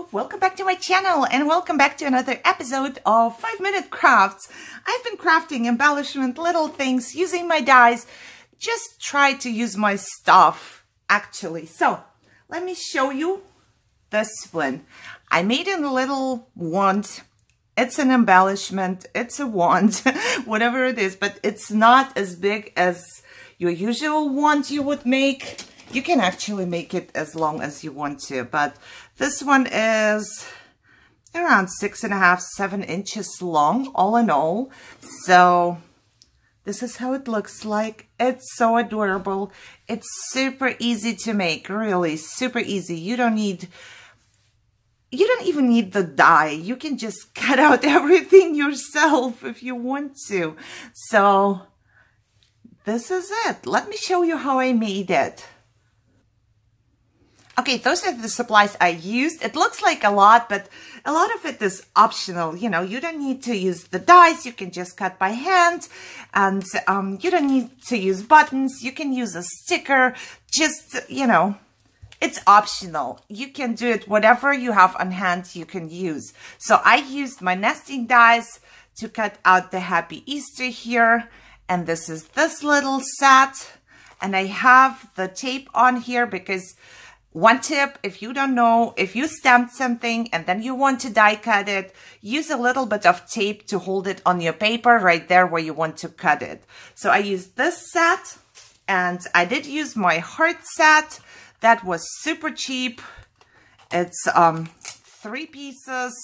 Hello, welcome back to my channel and welcome back to another episode of 5-Minute Crafts. I've been crafting embellishment, little things, using my dies. Just try to use my stuff, actually. So, let me show you this one. I made a little wand. It's an embellishment, it's a wand, whatever it is, but it's not as big as your usual wand you would make. You can actually make it as long as you want to, but this one is around 6.5, 7 inches long, all in all. So this is how it looks like. It's so adorable. It's super easy to make, really super easy. You don't even need the die. You can just cut out everything yourself if you want to. So this is it. Let me show you how I made it. Okay, those are the supplies I used. It looks like a lot, but a lot of it is optional. You know, you don't need to use the dies. You can just cut by hand, and you don't need to use buttons. You can use a sticker. Just, you know, it's optional. You can do it, whatever you have on hand, you can use. So I used my nesting dies to cut out the Happy Easter here. And this is this little set. And I have the tape on here because one tip, if you don't know, if you stamped something and then you want to die cut it, use a little bit of tape to hold it on your paper right there where you want to cut it. So I used this set, and I did use my heart set. That was super cheap. It's 3 pieces.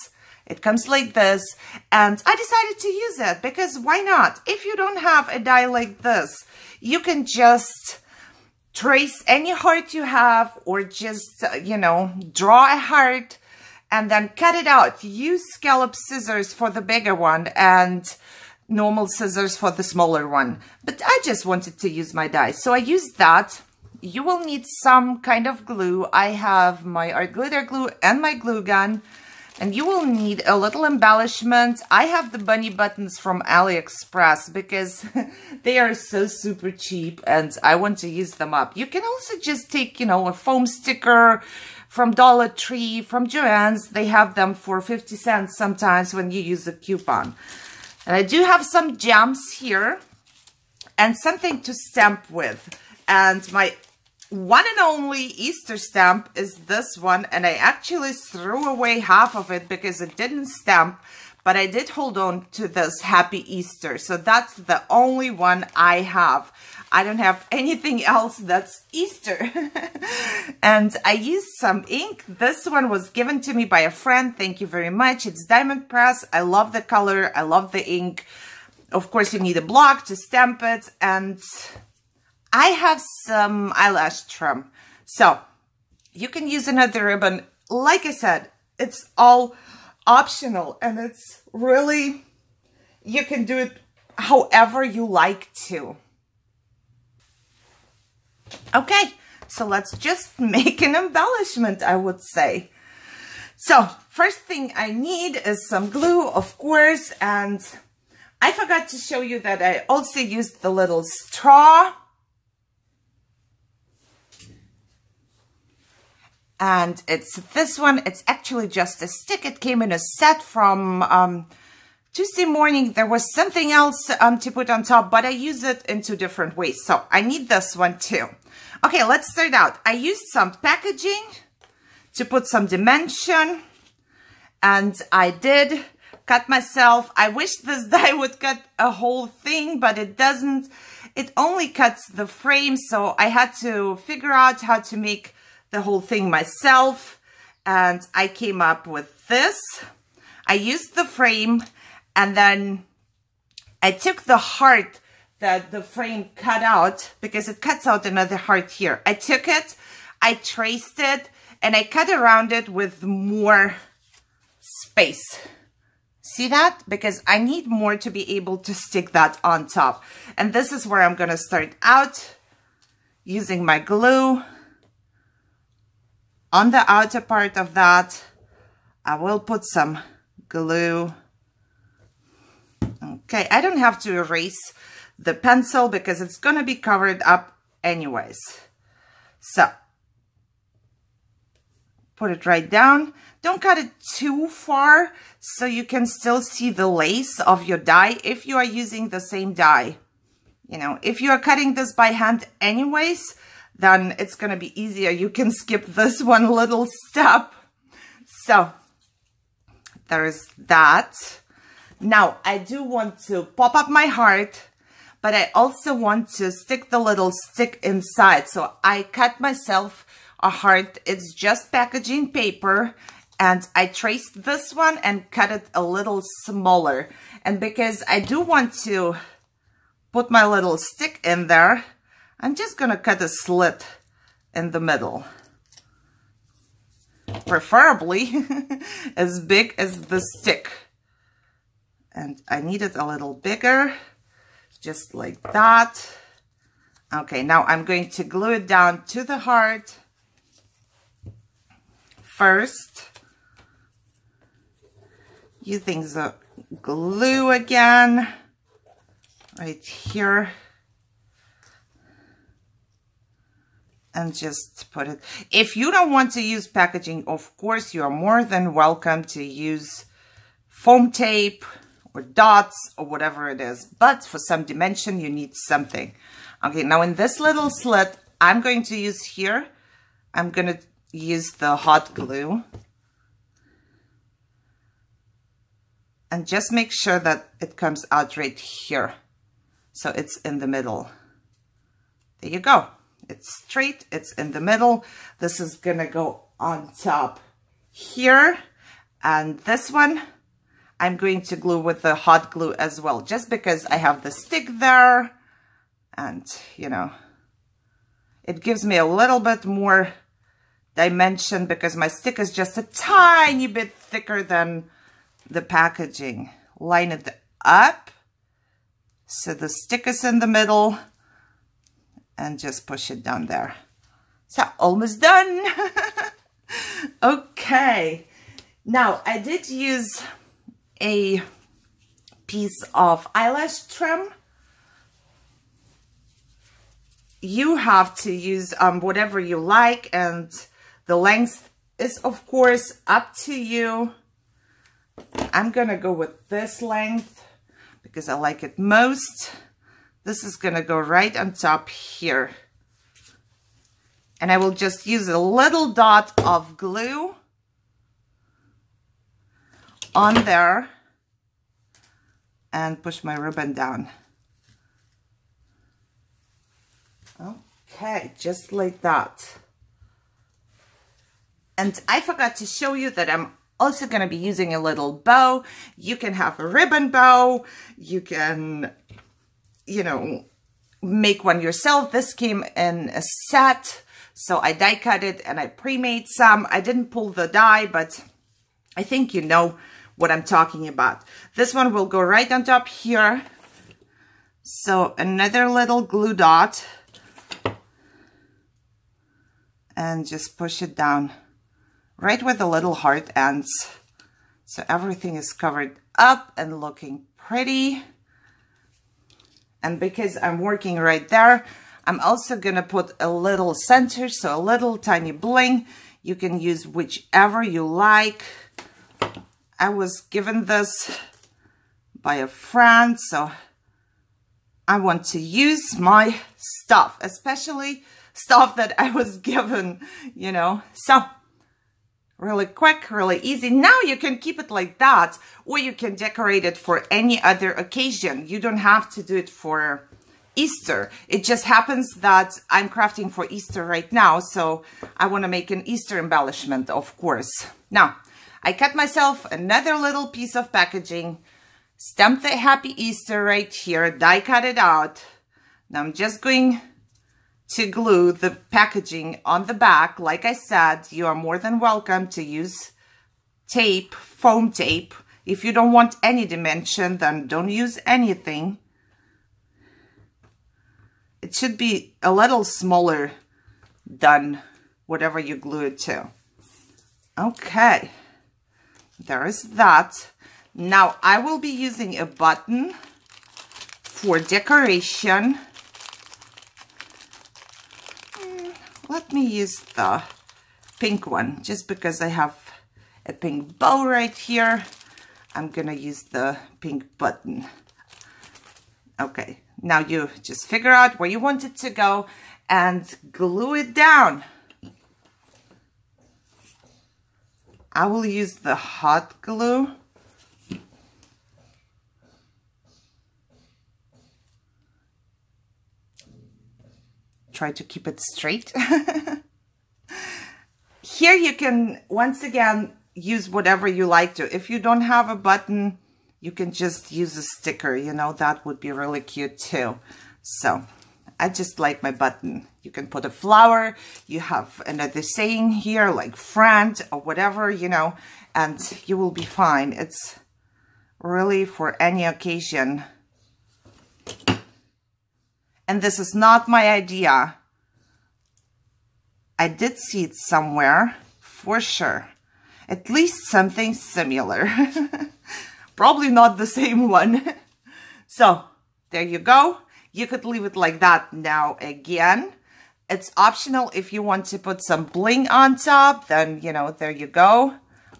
It comes like this, and I decided to use it because why not? If you don't have a die like this, you can just trace any heart you have, or just, you know, draw a heart and then cut it out. Use scallop scissors for the bigger one and normal scissors for the smaller one. But I just wanted to use my die, so I used that. You will need some kind of glue. I have my art glitter glue and my glue gun. And you will need a little embellishment. I have the bunny buttons from AliExpress because they are so super cheap and I want to use them up. You can also just take, you know, a foam sticker from Dollar Tree, from Joann's. They have them for 50 cents sometimes when you use a coupon. And I do have some gems here and something to stamp with. And my one and only Easter stamp is this one, and I actually threw away half of it because it didn't stamp, but I did hold on to this Happy Easter. So that's the only one I have. I don't have anything else that's Easter. And I used some ink. This one was given to me by a friend. Thank you very much. It's Diamond Press. I love the color. I love the ink. Of course, you need a block to stamp it, and I have some eyelash trim, so you can use another ribbon. Like I said, it's all optional, and it's really, you can do it however you like to. Okay, so let's just make an embellishment, I would say. So first thing I need is some glue, of course, and I forgot to show you that I also used the little straw. And it's this one. It's actually just a stick. It came in a set from Tuesday morning. There was something else to put on top, but I use it in 2 different ways. So I need this one too. Okay, let's start out. I used some packaging to put some dimension. And I did cut myself. I wish this die would cut a whole thing, but it doesn't. It only cuts the frame. So I had to figure out how to make the whole thing myself, and I came up with this. I used the frame, and then I took the heart that the frame cut out, because it cuts out another heart here. I took it, I traced it, and I cut around it with more space. See that? Because I need more to be able to stick that on top. And this is where I'm gonna start out, using my glue. On the outer part of that, I will put some glue. Okay, I don't have to erase the pencil because it's going to be covered up anyways. So, put it right down. Don't cut it too far so you can still see the lace of your die if you are using the same die. You know, if you are cutting this by hand anyways, then it's going to be easier. You can skip this one little step. So there's that. Now I do want to pop up my heart, but I also want to stick the little stick inside. So I cut myself a heart. It's just packaging paper, and I traced this one and cut it a little smaller. And because I do want to put my little stick in there, I'm just gonna cut a slit in the middle. Preferably as big as the stick. And I need it a little bigger, just like that. Okay, now I'm going to glue it down to the heart first. Using the glue again, right here. And just put it. If you don't want to use packaging, of course, you are more than welcome to use foam tape or dots or whatever it is. But for some dimension, you need something. Okay, now in this little slit, I'm going to use here, I'm going to use the hot glue. And just make sure that it comes out right here. So it's in the middle. There you go. It's straight, it's in the middle. This is gonna go on top here. And this one, I'm going to glue with the hot glue as well, just because I have the stick there. And, you know, it gives me a little bit more dimension because my stick is just a tiny bit thicker than the packaging. Line it up so the stick is in the middle. And just push it down there. So, almost done. Okay. Now, I did use a piece of eyelash trim. You have to use whatever you like, and the length is, of course, up to you. I'm gonna go with this length because I like it most. This is going to go right on top here. And I will just use a little dot of glue on there and push my ribbon down. Okay, just like that. And I forgot to show you that I'm also going to be using a little bow. You can have a ribbon bow. You can, you know, make one yourself. This came in a set, so I die cut it and I pre-made some. I didn't pull the die, but I think you know what I'm talking about. This one will go right on top here. So another little glue dot and just push it down right where the little heart ends. So everything is covered up and looking pretty. And because I'm working right there, I'm also going to put a little center, so a little tiny bling. You can use whichever you like. I was given this by a friend, so I want to use my stuff, especially stuff that I was given, you know. So, really quick, really easy. Now you can keep it like that, or you can decorate it for any other occasion. You don't have to do it for Easter. It just happens that I'm crafting for Easter right now, so I want to make an Easter embellishment, of course. Now, I cut myself another little piece of packaging, stamped the Happy Easter right here, die cut it out. Now I'm just going to glue the packaging on the back. Like I said, you are more than welcome to use tape, foam tape. If you don't want any dimension, then don't use anything. It should be a little smaller than whatever you glue it to. Okay, there is that. Now I will be using a button for decoration. Let me use the pink one. Just because I have a pink bow right here, I'm gonna use the pink button. Okay, now you just figure out where you want it to go and glue it down. I will use the hot glue. Try to keep it straight. Here you can, once again, use whatever you like to. If you don't have a button, you can just use a sticker, you know, that would be really cute too. So I just like my button. You can put a flower, you have another saying here like friend or whatever, you know, and you will be fine. It's really for any occasion. And this is not my idea. I did see it somewhere for sure. At least something similar. Probably not the same one. So there you go. You could leave it like that. Now again, it's optional. If you want to put some bling on top, then, you know, there you go.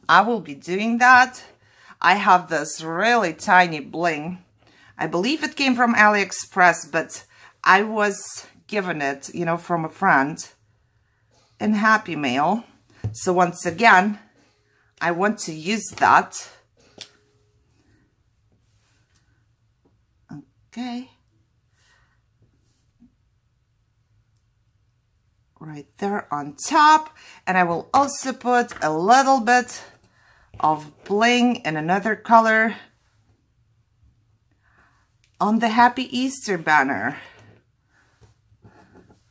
I will be doing that. I have this really tiny bling. I believe it came from AliExpress, but I was given it, you know, from a friend in Happy Mail. So once again, I want to use that. Okay. Right there on top. And I will also put a little bit of bling in another color on the Happy Easter banner.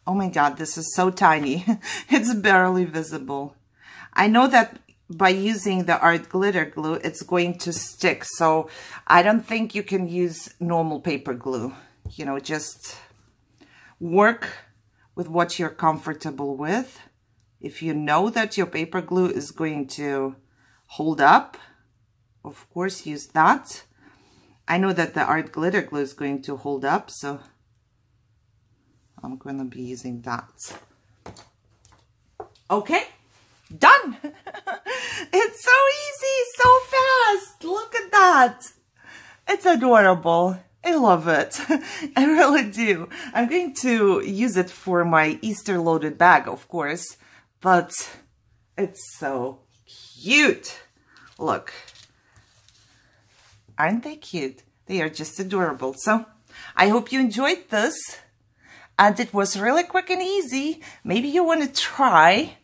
Oh my God, this is so tiny. It's barely visible. I know that by using the art glitter glue, it's going to stick. So I don't think you can use normal paper glue. You know, just work with what you're comfortable with. If you know that your paper glue is going to hold up, of course, use that. I know that the art glitter glue is going to hold up, so I'm going to be using that. Okay. Done. It's so easy, so fast. Look at that. It's adorable. I love it. I really do. I'm going to use it for my Easter loaded bag, of course, but it's so cute. Look. Aren't they cute? They are just adorable. So I hope you enjoyed this. And it was really quick and easy. Maybe you want to try.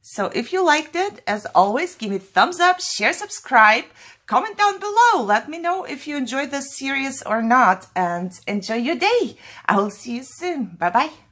So if you liked it, as always, give me a thumbs up, share, subscribe, comment down below. Let me know if you enjoyed this series or not, and enjoy your day. I will see you soon. Bye-bye.